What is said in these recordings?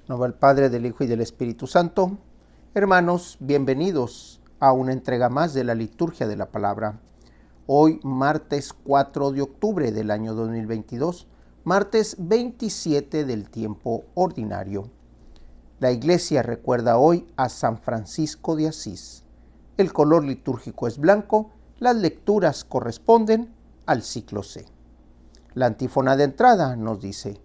Nombre del Padre, del Hijo y del Espíritu Santo. Hermanos, bienvenidos a una entrega más de la liturgia de la palabra. Hoy, martes 4 de octubre del año 2022, martes 27 del tiempo ordinario. La Iglesia recuerda hoy a San Francisco de Asís. El color litúrgico es blanco, las lecturas corresponden al ciclo C. La antífona de entrada nos dice: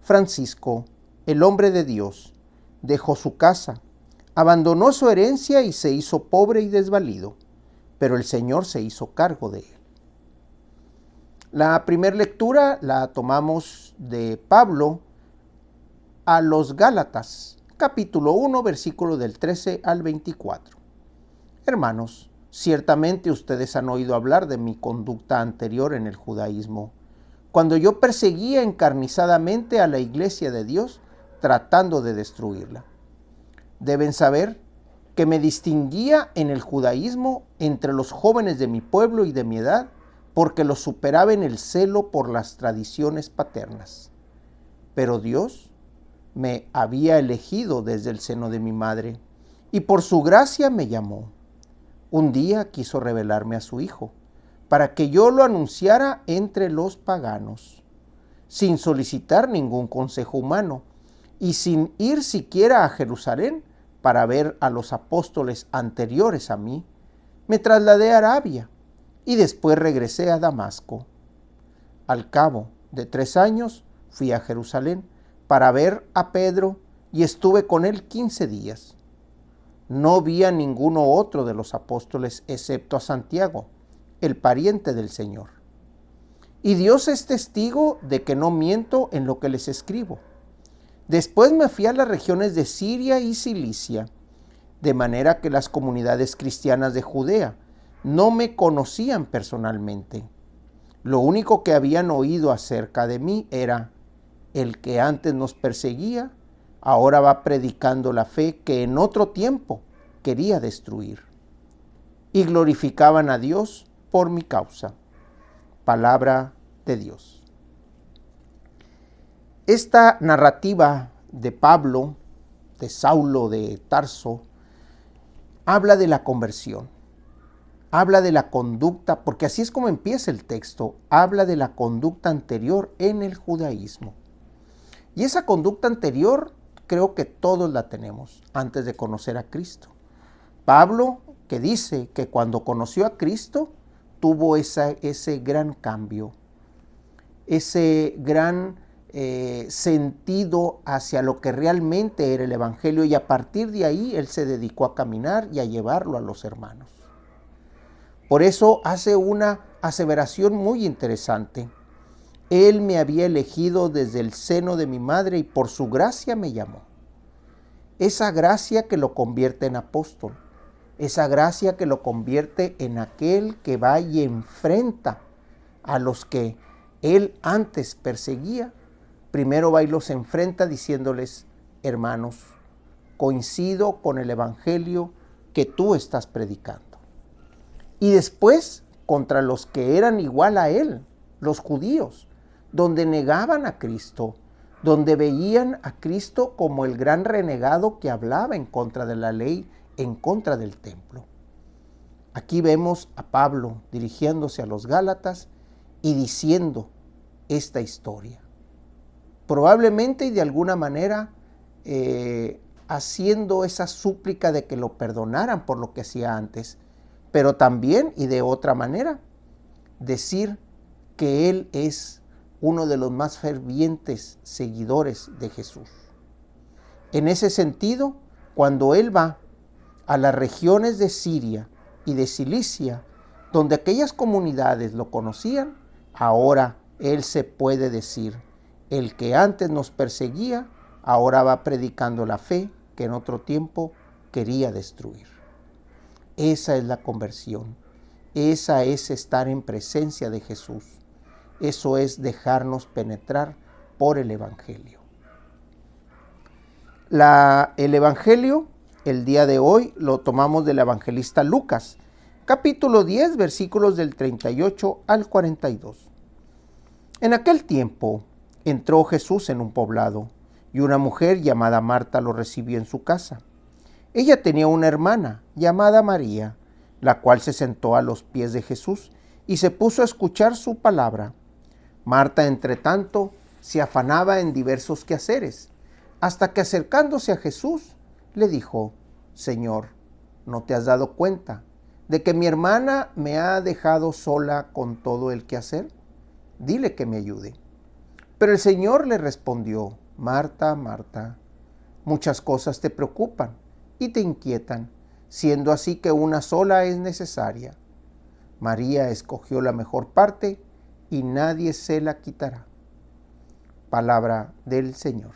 Francisco, el hombre de Dios, dejó su casa, abandonó su herencia y se hizo pobre y desvalido, pero el Señor se hizo cargo de él. La primera lectura la tomamos de Pablo a los Gálatas, capítulo 1, versículo del 13 al 24. Hermanos, ciertamente ustedes han oído hablar de mi conducta anterior en el judaísmo, cuando yo perseguía encarnizadamente a la iglesia de Dios, tratando de destruirla. Deben saber que me distinguía en el judaísmo entre los jóvenes de mi pueblo y de mi edad, porque los superaba en el celo por las tradiciones paternas. Pero Dios me había elegido desde el seno de mi madre, y por su gracia me llamó. Un día quiso revelarme a su Hijo, para que yo lo anunciara entre los paganos, sin solicitar ningún consejo humano, y sin ir siquiera a Jerusalén para ver a los apóstoles anteriores a mí, me trasladé a Arabia y después regresé a Damasco. Al cabo de 3 años fui a Jerusalén para ver a Pedro y estuve con él 15 días. No vi a ninguno otro de los apóstoles excepto a Santiago, el pariente del Señor. Y Dios es testigo de que no miento en lo que les escribo. Después me fui a las regiones de Siria y Cilicia, de manera que las comunidades cristianas de Judea no me conocían personalmente. Lo único que habían oído acerca de mí era: el que antes nos perseguía, ahora va predicando la fe que en otro tiempo quería destruir. Y glorificaban a Dios por mi causa. Palabra de Dios. Esta narrativa de Pablo, de Saulo de Tarso, habla de la conversión, habla de la conducta, porque así es como empieza el texto, habla de la conducta anterior en el judaísmo. Y esa conducta anterior creo que todos la tenemos antes de conocer a Cristo. Pablo, que dice que cuando conoció a Cristo, tuvo ese gran cambio, ese gran sentido hacia lo que realmente era el Evangelio, y a partir de ahí él se dedicó a caminar y a llevarlo a los hermanos. Por eso hace una aseveración muy interesante: Él me había elegido desde el seno de mi madre y por su gracia me llamó. Esa gracia que lo convierte en apóstol, esa gracia que lo convierte en aquel que va y enfrenta a los que él antes perseguía. Primero va y los enfrenta diciéndoles: hermanos, coincido con el Evangelio que tú estás predicando. Y después contra los que eran igual a él, los judíos, donde negaban a Cristo, donde veían a Cristo como el gran renegado que hablaba en contra de la ley, en contra del templo. Aquí vemos a Pablo dirigiéndose a los Gálatas y diciendo esta historia. Probablemente y de alguna manera haciendo esa súplica de que lo perdonaran por lo que hacía antes, pero también y de otra manera decir que él es uno de los más fervientes seguidores de Jesús. En ese sentido, cuando él va a las regiones de Siria y de Cilicia, donde aquellas comunidades lo conocían, ahora él se puede decir: el que antes nos perseguía, ahora va predicando la fe que en otro tiempo quería destruir. Esa es la conversión. Esa es estar en presencia de Jesús. Eso es dejarnos penetrar por el Evangelio. El Evangelio, el día de hoy, lo tomamos del evangelista Lucas, capítulo 10, versículos del 38 al 42. En aquel tiempo entró Jesús en un poblado y una mujer llamada Marta lo recibió en su casa. Ella tenía una hermana llamada María, la cual se sentó a los pies de Jesús y se puso a escuchar su palabra. Marta, entre tanto, se afanaba en diversos quehaceres, hasta que acercándose a Jesús, le dijo: Señor, ¿no te has dado cuenta de que mi hermana me ha dejado sola con todo el quehacer? Dile que me ayude. Pero el Señor le respondió: Marta, Marta, muchas cosas te preocupan y te inquietan, siendo así que una sola es necesaria. María escogió la mejor parte y nadie se la quitará. Palabra del Señor.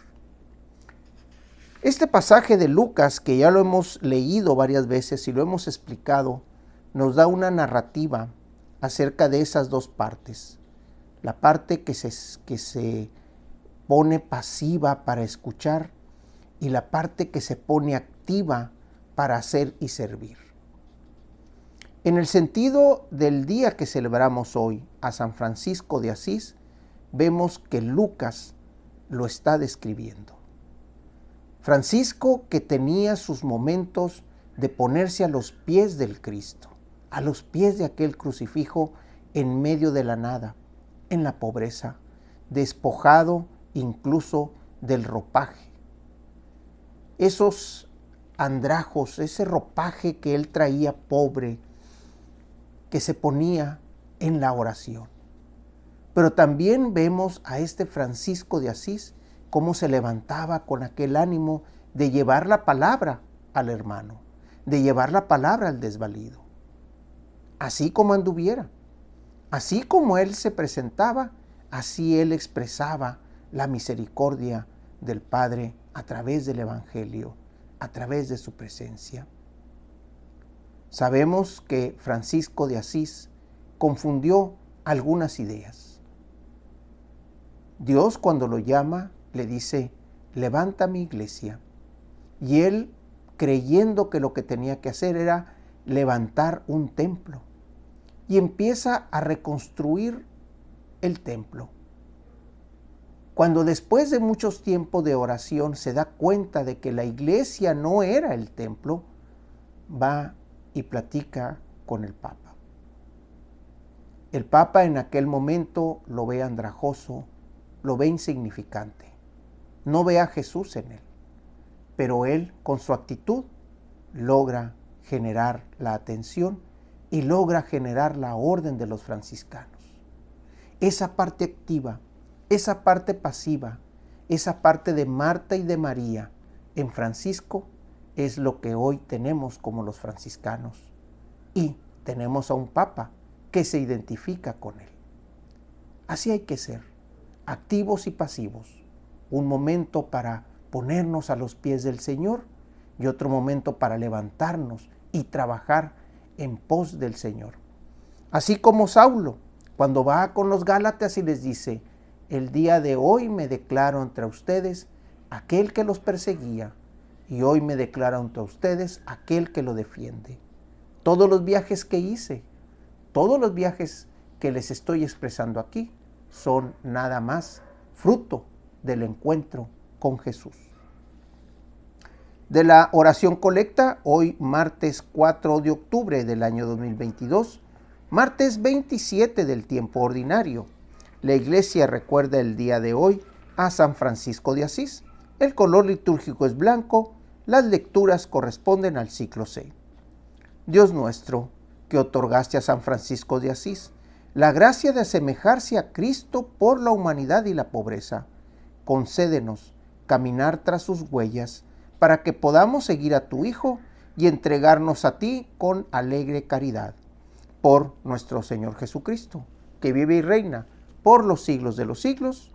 Este pasaje de Lucas, que ya lo hemos leído varias veces y lo hemos explicado, nos da una narrativa acerca de esas dos partes. La parte que se pone pasiva para escuchar y la parte que se pone activa para hacer y servir. En el sentido del día que celebramos hoy a San Francisco de Asís, vemos que Lucas lo está describiendo. Francisco, que tenía sus momentos de ponerse a los pies del Cristo, a los pies de aquel crucifijo en medio de la nada, en la pobreza, despojado incluso del ropaje. Esos andrajos, ese ropaje que él traía pobre, que se ponía en la oración. Pero también vemos a este Francisco de Asís cómo se levantaba con aquel ánimo de llevar la palabra al hermano, de llevar la palabra al desvalido. Así como anduviera, así como él se presentaba, así él expresaba la misericordia del Padre a través del Evangelio, a través de su presencia. Sabemos que Francisco de Asís confundió algunas ideas. Dios, cuando lo llama, le dice: levanta mi iglesia. Y él, creyendo que lo que tenía que hacer era levantar un templo, y empieza a reconstruir el templo. Cuando después de muchos tiempos de oración se da cuenta de que la iglesia no era el templo, va y platica con el Papa. El Papa en aquel momento lo ve andrajoso, lo ve insignificante. No ve a Jesús en él, pero él, con su actitud, logra generar la atención y logra generar la orden de los franciscanos. Esa parte activa, esa parte pasiva, esa parte de Marta y de María en Francisco es lo que hoy tenemos como los franciscanos. Y tenemos a un Papa que se identifica con él. Así hay que ser, activos y pasivos. Un momento para ponernos a los pies del Señor y otro momento para levantarnos y trabajar en pos del Señor. Así como Saulo, cuando va con los Gálatas y les dice: el día de hoy me declaro entre ustedes aquel que los perseguía, y hoy me declaro ante ustedes aquel que lo defiende. Todos los viajes que hice, todos los viajes que les estoy expresando aquí, son nada más fruto del encuentro con Jesús. De la oración colecta, hoy martes 4 de octubre del año 2022, martes 27 del tiempo ordinario. La Iglesia recuerda el día de hoy a San Francisco de Asís. El color litúrgico es blanco. Las lecturas corresponden al ciclo C. Dios nuestro, que otorgaste a San Francisco de Asís la gracia de asemejarse a Cristo por la humanidad y la pobreza, concédenos caminar tras sus huellas para que podamos seguir a tu Hijo y entregarnos a ti con alegre caridad. Por nuestro Señor Jesucristo, que vive y reina por los siglos de los siglos.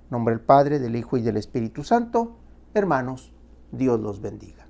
En nombre del Padre, del Hijo y del Espíritu Santo. Hermanos, Dios los bendiga.